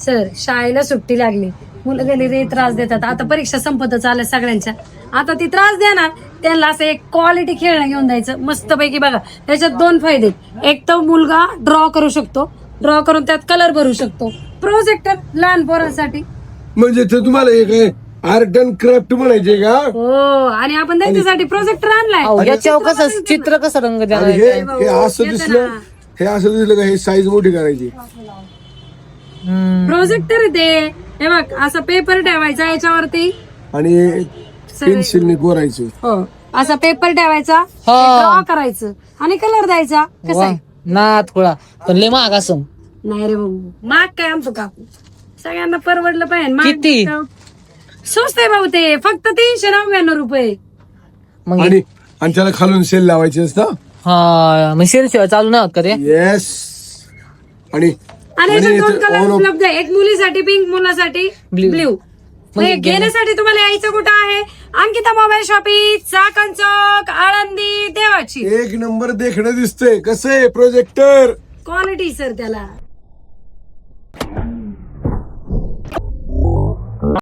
Sir शाळेला सुट्टी लागली, मुलं गेली रे त्रास देतात. आता परीक्षा संपतच आल्या सगळ्यांच्या, आता ती त्रास देणार त्यांना. असं एक क्वालिटी खेळणं घेऊन द्यायचं मस्तपैकी. बघा त्याच्यात 2 फायदे. एक तर मुलगा ड्रॉ करू शकतो, ड्रॉ करून त्यात कलर भरू शकतो. प्रोजेक्टर लहान पोरांसाठी. म्हणजे ते तुम्हाला एक आर्ट अँड क्राफ्ट म्हणायचे का? हो, आणि आपण त्यांच्यासाठी प्रोजेक्टर आणलाय. याच्यावर कसं चित्र कसं रंग आणि द्यायला हे असं दिसलं, हे असं दिसलं का हे साईज मोठी करायची. प्रोजेक्टर आहे ते. हे बघ असं पेपर ठेवायचा याच्यावरती आणि पेन्सिलने कोरायचं. हो, असा पेपर ठेवायचा, ड्रॉ करायचं आणि कलर द्यायचा. कसं आहे? ना थोडा पण लय महाग असं. नाही रे भाऊ, माग काय आमचं काकू, सगळ्यांना परवडलं पाहिजे. महाग किती? स्वस्त आहे भाऊ ते, फक्त 399 रुपये. मग आणि त्याला खालून सेल लावायचे असतं. हा मग सेल शिवाय चालू नाही होत का ते? येस. आणि आणि याच्यात 2 कलर on off. उपलब्ध आहे. एक मुलीसाठी पिंक, मुलासाठी Blue. ब्ल्यू. घेण्यासाठी तुम्हाला यायचं कुठं आहे? अंकिता मोबाईल शॉपिंग, चाकण चौक, आळंदी, देवाची. एक नंबर देखणं दिसतंय. कसं आहे प्रोजेक्टर? क्वालिटी सर त्याला.